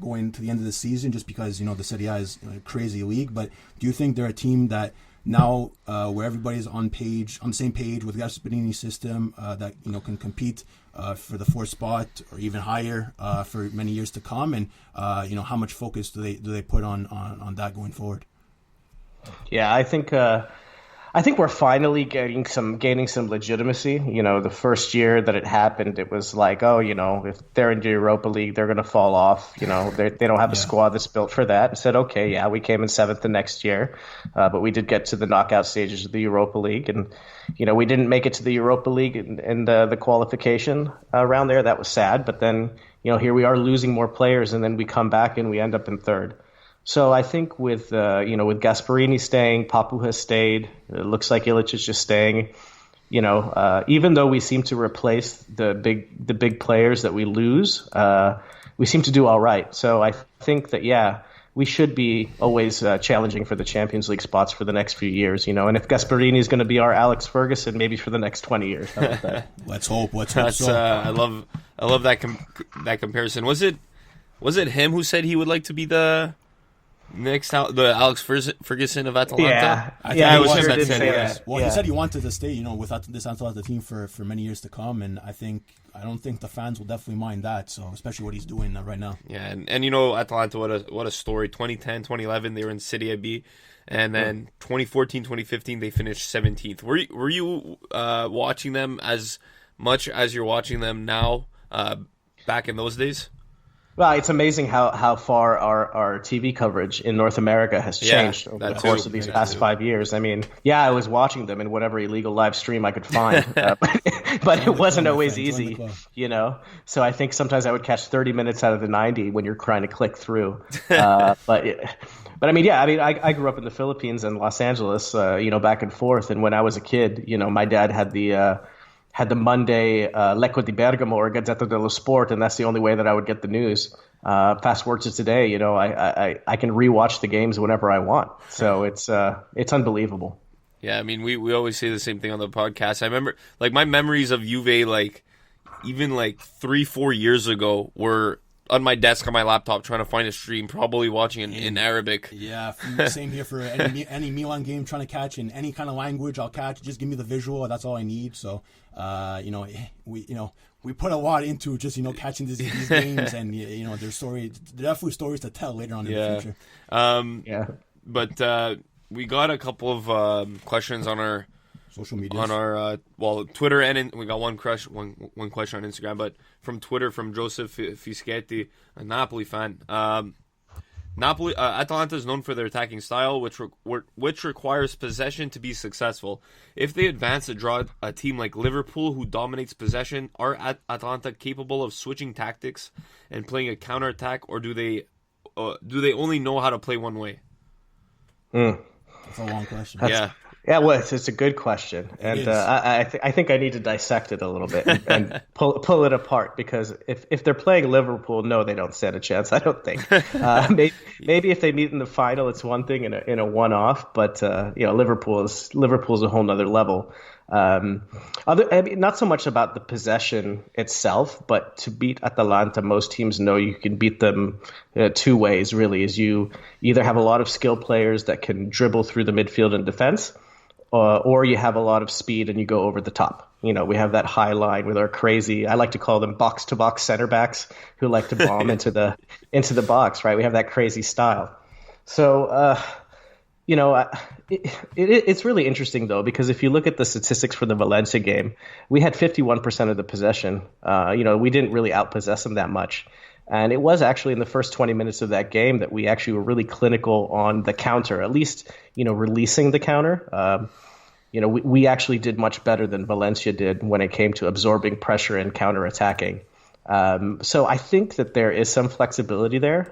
going to the end of the season, just because the Serie A is a crazy league. But do you think they're a team that now, where everybody's on the same page with Gasparini's system, that can compete for the fourth spot or even higher for many years to come, and how much focus do they put on that going forward? Yeah, I think we're finally gaining some legitimacy. The first year that it happened, it was like, if they're in the Europa League, they're going to fall off. They don't have a squad that's built for that. I said, okay, yeah, we came in seventh the next year, but we did get to the knockout stages of the Europa League, and we didn't make it to the Europa League and the qualification round there. That was sad, but then here we are losing more players, and then we come back and we end up in third. So I think with Gasparini staying, Papu has stayed. It looks like Ilic is just staying. Even though we seem to replace the big players that we lose, we seem to do all right. So I think that we should be always challenging for the Champions League spots for the next few years. And if Gasparini is going to be our Alex Ferguson, maybe for the next 20 years. How about that? Let's hope. That's so. I love that that comparison. Was it him who said he would like to be the Alex Ferguson of Atalanta? Yeah, it was him that said it. Well, he said he wanted to stay, with this Atalanta team for many years to come, and I don't think the fans will definitely mind that. So, especially what he's doing right now. Yeah, and Atalanta, what a story. 2010, 2011, they were in Serie B, and then 2014, 2015, they finished 17th. Were you watching them as much as you're watching them now? Back in those days. Well, it's amazing how far our TV coverage in North America has changed over the course of these past 5 years. I mean, I was watching them in whatever illegal live stream I could find, but it wasn't always easy, So I think sometimes I would catch 30 minutes out of the 90 when you're trying to click through. But I mean, I grew up in the Philippines and Los Angeles, back and forth. And when I was a kid, my dad had the Monday Lecco di Bergamo or Gazzetta dello Sport, and that's the only way that I would get the news. Fast forward to today, I can rewatch the games whenever I want. So it's unbelievable. Yeah, I mean, we always say the same thing on the podcast. I remember, my memories of Juve, even 3-4 years ago, were on my desk on my laptop trying to find a stream, probably watching in Arabic. Yeah, same here for any Milan game, trying to catch in any kind of language I'll catch. Just give me the visual, that's all I need. So, we put a lot into just catching these games, and there's definitely stories to tell later on in the future. But we got a couple of questions on our social media, on our Twitter, and we got one question on Instagram, but from Twitter, from Joseph Fischetti, a Napoli fan. Atalanta is known for their attacking style, which requires possession to be successful. If they advance to draw a team like Liverpool, who dominates possession, are Atalanta capable of switching tactics and playing a counterattack, or do they only know how to play one way? That's a long question. Yeah, well, it's a good question, and I think I need to dissect it a little bit and pull it apart, because if they're playing Liverpool, no, they don't stand a chance. I don't think. Maybe if they meet in the final, it's one thing in a one-off, but Liverpool's a whole nother level. Not so much about the possession itself, but to beat Atalanta, most teams know you can beat them two ways. Really, is you either have a lot of skill players that can dribble through the midfield and defense, or you have a lot of speed and you go over the top. We have that high line with our crazy, I like to call them box-to-box center backs who like to bomb into the box, right? We have that crazy style. So, it's really interesting, though, because if you look at the statistics for the Valencia game, we had 51% of the possession. We didn't really outpossess them that much. And it was actually in the first 20 minutes of that game that we actually were really clinical on the counter, at least, releasing the counter. We actually did much better than Valencia did when it came to absorbing pressure and counterattacking. So I think that there is some flexibility there.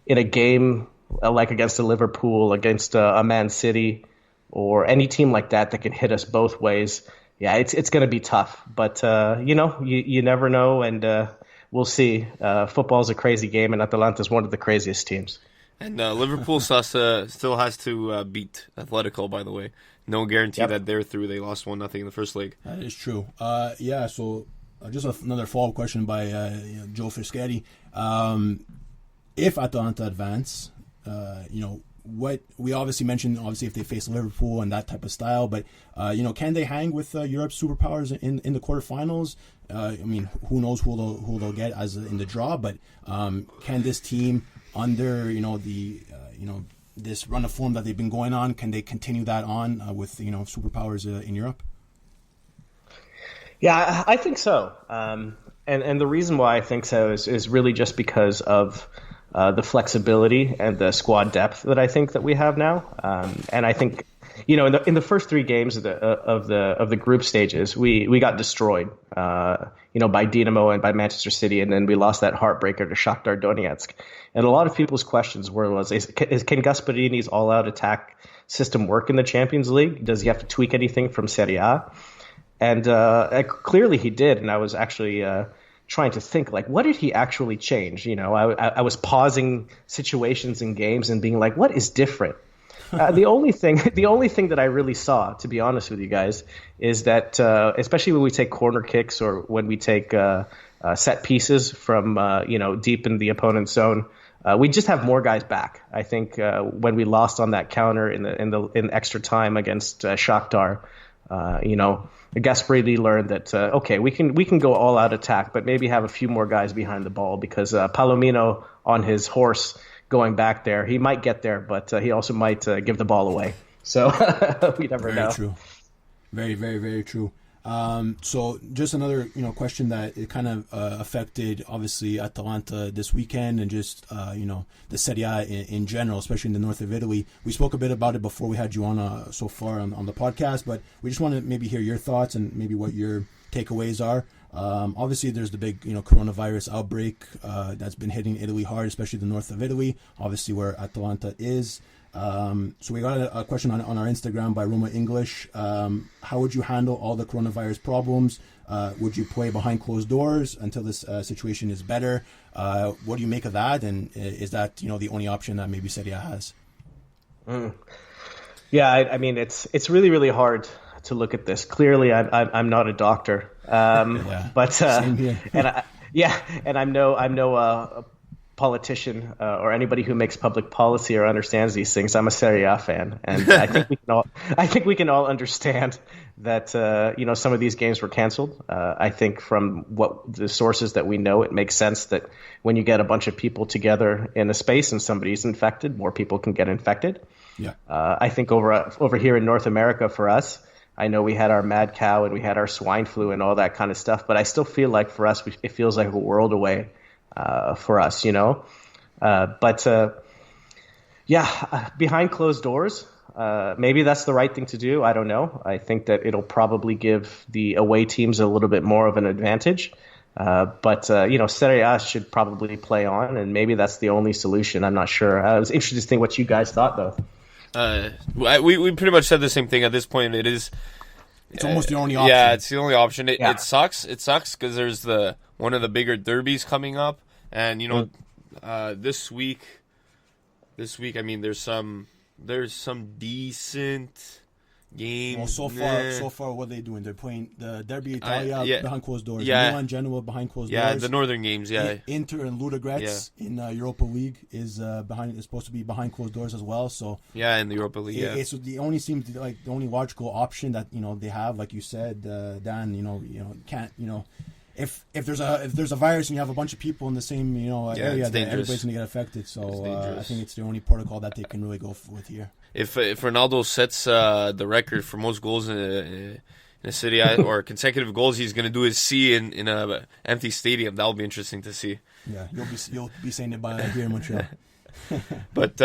In a game like against a Liverpool, against a Man City, or any team like that can hit us both ways, yeah, it's going to be tough. But, you never know, and we'll see. Football's a crazy game, and Atalanta's one of the craziest teams. And Liverpool still has to beat Atletico, by the way. No guarantee that they're through. They lost 1-0 in the first leg. That is true. So just another follow-up question by Joe Fischetti. If Atalanta advance, what we obviously mentioned, if they face Liverpool and that type of style, but can they hang with Europe's superpowers in the quarterfinals? Who knows who they'll get as in the draw, but can this team, under this run of form that they've been going on, can they continue that on with superpowers in Europe? Yeah, I think so. And the reason why I think so is really just because of the flexibility and the squad depth that I think that we have now. And I think, in the first three games of the group stages, we got destroyed, by Dinamo and by Manchester City, and then we lost that heartbreaker to Shakhtar Donetsk. And a lot of people's questions can Gasparini's all-out attack system work in the Champions League? Does he have to tweak anything from Serie A? And clearly he did, and I was actually trying to think, what did he actually change? I was pausing situations in games and being like, what is different? The only thing that I really saw, to be honest with you guys, is that especially when we take corner kicks or when we take set pieces from deep in the opponent's zone, we just have more guys back. I think when we lost on that counter in extra time against Shakhtar, Gasparini learned that we can go all out attack, but maybe have a few more guys behind the ball, because Palomino on his horse going back there, he might get there, but he also might give the ball away. So we never know. Very true. Very, very, very true. So just another question that it kind of affected obviously Atalanta this weekend, and just the Serie A in general, especially in the north of Italy. We spoke a bit about it before we had you on so far on the podcast, but we just want to maybe hear your thoughts and maybe what your takeaways are. Obviously there's the big coronavirus outbreak that's been hitting Italy hard, especially the north of Italy, obviously where Atalanta is. So we got a question on our Instagram by Roma English. How would you handle all the coronavirus problems? Would you play behind closed doors until this situation is better? What do you make of that? And is that the only option that maybe Serie A has? Yeah, I mean it's really, really hard to look at this. Clearly, I'm not a doctor, but same here. and I'm no politician or anybody who makes public policy or understands these things. I'm a Serie A fan, and I think we can all understand that some of these games were canceled. I think from what the sources that we know, it makes sense that when you get a bunch of people together in a space and somebody's infected, more people can get infected. Yeah. I think over here in North America for us, I know we had our mad cow and we had our swine flu and all that kind of stuff, but I still feel like for us, it feels like a world away. For us, behind closed doors, maybe that's the right thing to do. I don't know. I think that it'll probably give the away teams a little bit more of an advantage. But Serie A should probably play on, and maybe that's the only solution. I'm not sure. I was interested to think what you guys thought, though. We pretty much said the same thing at this point. It's almost the only option. Yeah, it's the only option. It sucks. It sucks because there's one of the bigger derbies coming up, and this week, I mean, there's some decent games. Well, so far, what are they doing? They're playing the Derby Italia behind closed doors. Milan, Genoa behind closed doors. Yeah, the northern games. Yeah, Inter and Ludogorets in Europa League is supposed to be behind closed doors as well. So in the Europa League. It's the only logical option that they have, like you said, Dan. Can't If there's a virus and you have a bunch of people in the same area, then everybody's gonna get affected. So I think it's the only protocol that they can really go with here. If Ronaldo sets the record for most goals in in a Serie A or consecutive goals he's going to do his C in a empty stadium. That'll be interesting to see. Yeah, you'll be saying it by here in Montreal. But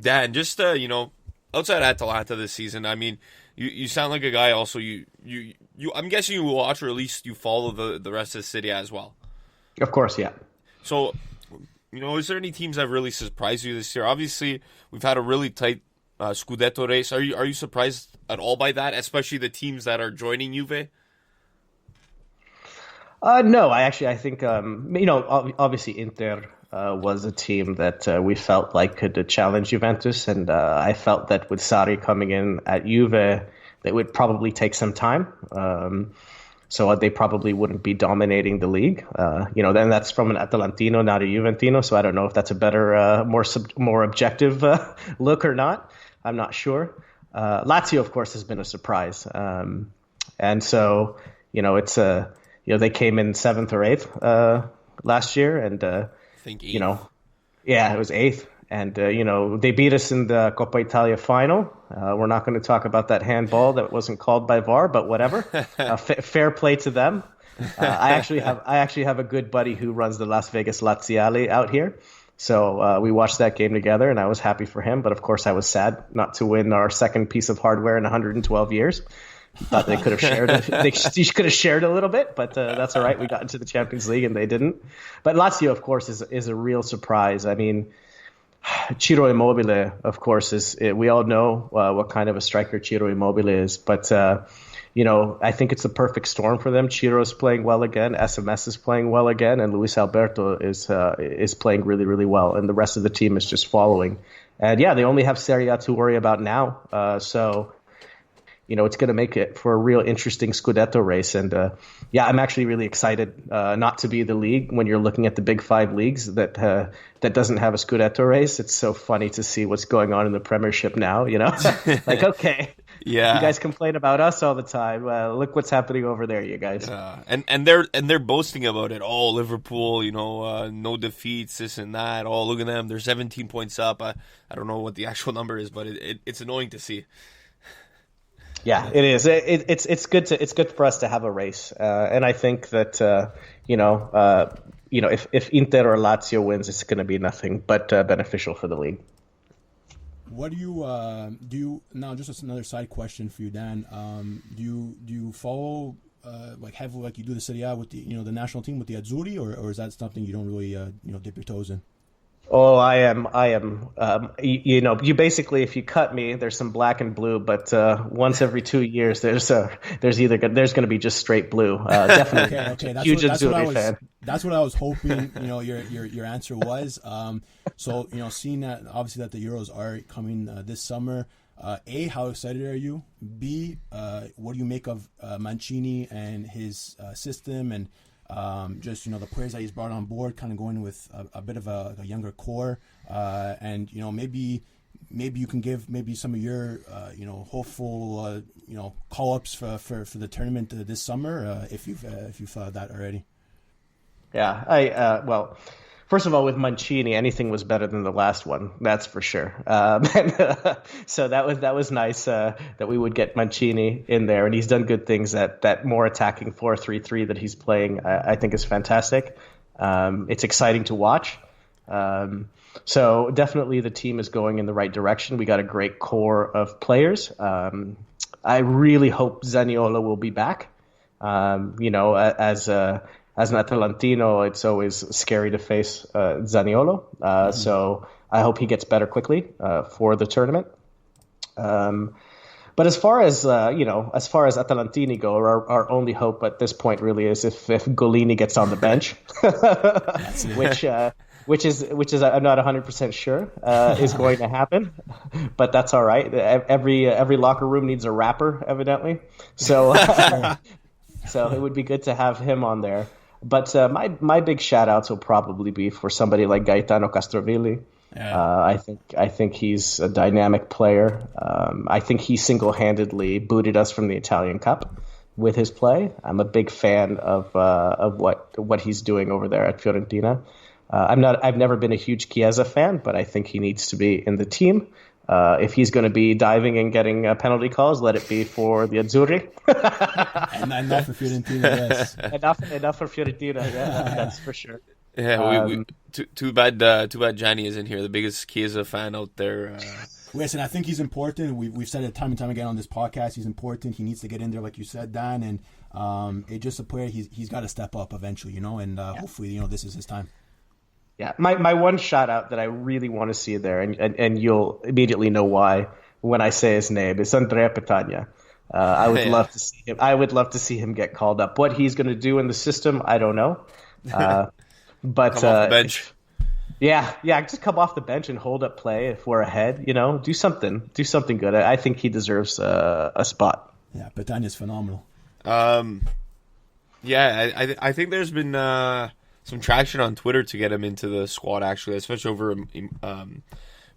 Dan, just outside Atalanta this season, I mean, you sound like a guy. Also, you I'm guessing you watch, or at least you follow the rest of the Serie A as well. Of course, yeah. So, is there any teams that really surprised you this year? Obviously, we've had a really tight Scudetto race. Are you surprised at all by that, especially the teams that are joining Juve? No, I think obviously Inter was a team that we felt like could challenge Juventus, and I felt that with Sarri coming in at Juve, it would probably take some time. So they probably wouldn't be dominating the league. Then that's from an Atalantino, not a Juventino. So I don't know if that's a better, more objective look or not. I'm not sure. Lazio, of course, has been a surprise, and so it's they came in 7th or 8th last year, and I think 8th. It was 8th. And, they beat us in the Coppa Italia final. We're not going to talk about that handball that wasn't called by VAR, but whatever. Fair play to them. I actually have a good buddy who runs the Las Vegas Laziale out here. So we watched that game together, and I was happy for him. But, of course, I was sad not to win our second piece of hardware in 112 years. Thought they could have shared it. They could have shared a little bit, but that's all right. We got into the Champions League, and they didn't. But Lazio, of course, is a real surprise. I mean, Ciro Immobile, of course, we all know what kind of a striker Ciro Immobile is. But, I think it's the perfect storm for them. Ciro's playing well again. SMS is playing well again. And Luis Alberto is playing really, really well. And the rest of the team is just following. And, they only have Serie A to worry about now. So it's going to make it for a real interesting Scudetto race. And, I'm actually really excited not to be the league when you're looking at the big 5 leagues that doesn't have a Scudetto race. It's so funny to see what's going on in the Premiership now, Like, okay, yeah, you guys complain about us all the time. Look what's happening over there, you guys. And they're boasting about it. Oh, Liverpool, no defeats, this and that. Oh, look at them. They're 17 points up. I don't know what the actual number is, but it's annoying to see. Yeah, it is. It's good for us to have a race, and I think that if Inter or Lazio wins, it's going to be nothing but beneficial for the league. What do you now? Just another side question for you, Dan. Do you follow heavily like you do the Serie A with the the national team with the Azzurri, or is that something you don't really dip your toes in? Oh, I am. You basically, if you cut me, there's some black and blue, but once every 2 years, there's going to be just straight blue. Definitely, okay. Huge Azzurri fan. That's what I was hoping. Your answer was. So seeing that obviously that the Euros are coming this summer. A, how excited are you? B, what do you make of Mancini and his system and just the players that he's brought on board, kind of going with a bit of a younger core, and maybe you can give maybe some of your hopeful call ups for the tournament this summer if you've thought of that already. Yeah, well, first of all, with Mancini, anything was better than the last one. That's for sure. So that was nice that we would get Mancini in there, and he's done good things. That more attacking 4-3-3 that he's playing, I think, is fantastic. It's exciting to watch. So definitely the team is going in the right direction. We got a great core of players. I really hope Zaniolo will be back. As an Atalantino, it's always scary to face Zaniolo. So I hope he gets better quickly for the tournament. But as far as Atalantini go, our only hope at this point really is if Golini gets on the bench, which is I'm not 100% sure is going to happen, but that's all right. Every locker room needs a rapper, evidently. So so it would be good to have him on there. But my big shout outs will probably be for somebody like Gaetano Castrovilli. Yeah. I think he's a dynamic player. I think he single-handedly booted us from the Italian Cup with his play. I'm a big fan of what he's doing over there at Fiorentina. I've never been a huge Chiesa fan, but I think he needs to be in the team. If he's going to be diving and getting penalty calls, let it be for the Azzurri. And enough for Fiorentina, yes. enough for Fiorentina, yeah, that's for sure. Yeah, too bad Gianni isn't here, the biggest Chiesa fan out there. Listen, I think he's important. We've said it time and time again on this podcast. He's important. He needs to get in there, like you said, Dan. And it's just a player. He's got to step up eventually, and hopefully, this is his time. Yeah, my one shout out that I really want to see there, and you'll immediately know why when I say his name, is Andrea Petagna. I would love to see him. I would love to see him get called up. What he's going to do in the system, I don't know. But come off the bench. Yeah, just come off the bench and hold up play if we're ahead. Do something good. I think he deserves a spot. Yeah, Petagna's phenomenal. Yeah, I think there's been some traction on Twitter to get him into the squad, actually, especially over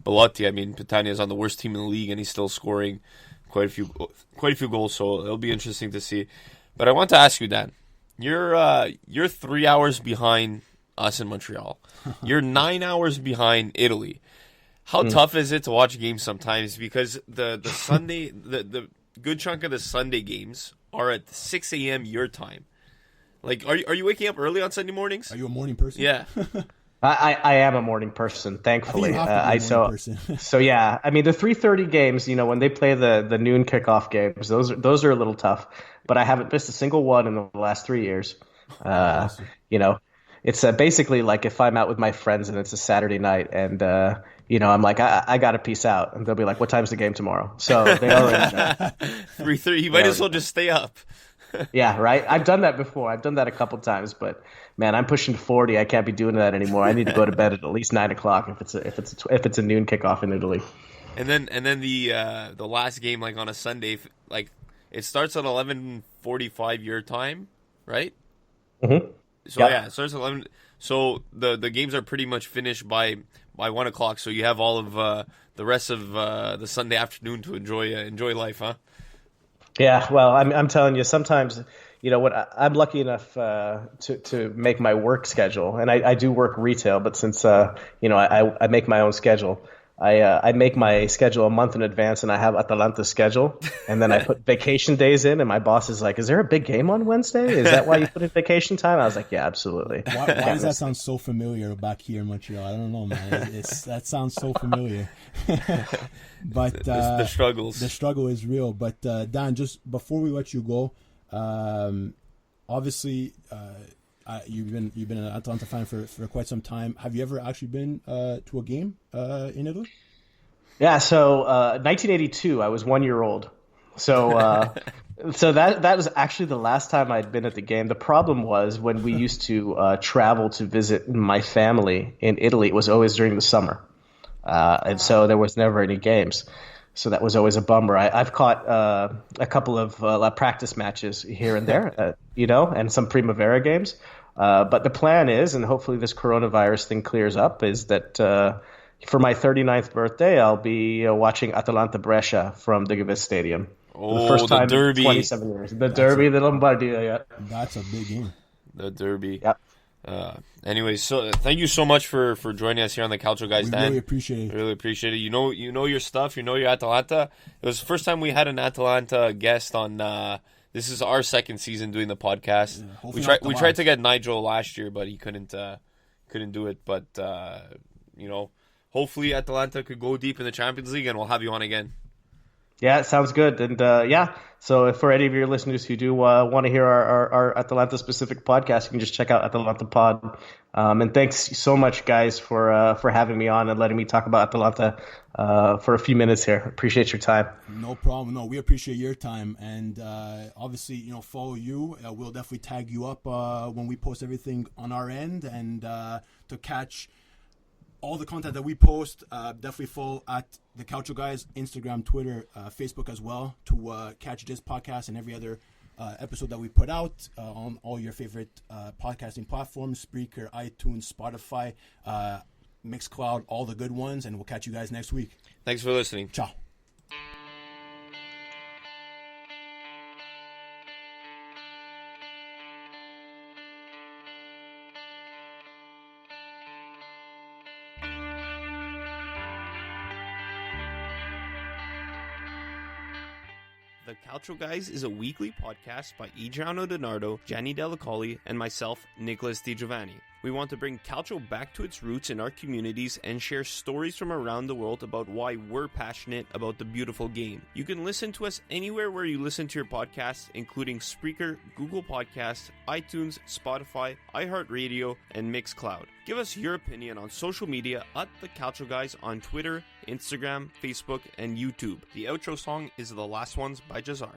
Belotti. I mean, Petagna's on the worst team in the league, and he's still scoring quite a few goals. So it'll be interesting to see. But I want to ask you, Dan, you're 3 hours behind us in Montreal. You're 9 hours behind Italy. How tough is it to watch games sometimes? Because the Sunday, the good chunk of the Sunday games are at 6 a.m. your time. Like, are you waking up early on Sunday mornings? Are you a morning person? Yeah. I am a morning person, thankfully. So yeah, I mean the 3:30 games, when they play the noon kickoff games, those are a little tough. But I haven't missed a single one in the last 3 years. It's basically like if I'm out with my friends and it's a Saturday night and I'm like I got to peace out, and they'll be like, "What time's the game tomorrow?" So they already know. 3:30. You might as well just stay up. Yeah, right. I've done that before. I've done that a couple times, but man, I'm pushing 40. I can't be doing that anymore. I need to go to bed at least 9 o'clock if it's a noon kickoff in Italy. And then the last game, like on a Sunday, like it starts at 11:45 your time, right? Mm-hmm. So yeah, it starts at 11. So the games are pretty much finished by 1 o'clock. So you have all of the rest of the Sunday afternoon to enjoy life, huh? Yeah, well, I'm telling you, sometimes, what I'm lucky enough to make my work schedule, and I do work retail, but since I make my own schedule, I make my schedule a month in advance, and I have Atalanta's schedule, and then I put vacation days in, and my boss is like, "Is there a big game on Wednesday? Is that why you put in vacation time?" I was like, "Yeah, absolutely." Why does that sound so familiar back here in Montreal? I don't know, man. That sounds so familiar. But the struggles. The struggle is real. But Dan, just before we let you go, obviously you've been an Atalanta fan for quite some time. Have you ever actually been to a game in Italy? Yeah. So 1982, I was 1 year old. So so that was actually the last time I'd been at the game. The problem was when we used to travel to visit my family in Italy, it was always during the summer. And so there was never any games. So that was always a bummer. I've caught a couple of practice matches here and there, and some Primavera games. But the plan is, and hopefully this coronavirus thing clears up, is that for my 39th birthday, I'll be watching Atalanta Brescia from the Gewiss Stadium. Oh, the first time Derby. in 27 years. The Derby, the Lombardia, yeah. That's a big game. The Derby. Yep. Anyways, so thank you so much for joining us here on the Calcio Guys, Dan. Really appreciate it. Really appreciate it. You know your stuff. You know your Atalanta. It was the first time we had an Atalanta guest on. This is our second season doing the podcast. Yeah, we tried to get Nigel last year, but he couldn't do it. But hopefully Atalanta could go deep in the Champions League, and we'll have you on again. Yeah, it sounds good. And so for any of your listeners who do want to hear our Atalanta-specific podcast, you can just check out Atalanta Pod. And thanks so much, guys, for having me on and letting me talk about Atalanta for a few minutes here. Appreciate your time. No problem. No, we appreciate your time. And obviously, follow you. We'll definitely tag you up when we post everything on our end. And to catch all the content that we post, definitely follow at the Calcio Guys, Instagram, Twitter, Facebook as well, to catch this podcast and every other episode that we put out on all your favorite podcasting platforms: Spreaker, iTunes, Spotify, Mixcloud, all the good ones. And we'll catch you guys next week. Thanks for listening. Ciao. The Calcio Guys is a weekly podcast by Adreano Donardo, Gianni Della Colli, and myself, Nicholas Di Giovanni. We want to bring Calcio back to its roots in our communities and share stories from around the world about why we're passionate about the beautiful game. You can listen to us anywhere where you listen to your podcasts, including Spreaker, Google Podcasts, iTunes, Spotify, iHeart Radio, and Mixcloud. Give us your opinion on social media at The Calcio Guys on Twitter, Instagram, Facebook, and YouTube. The outro song is The Last Ones by Jahzzar.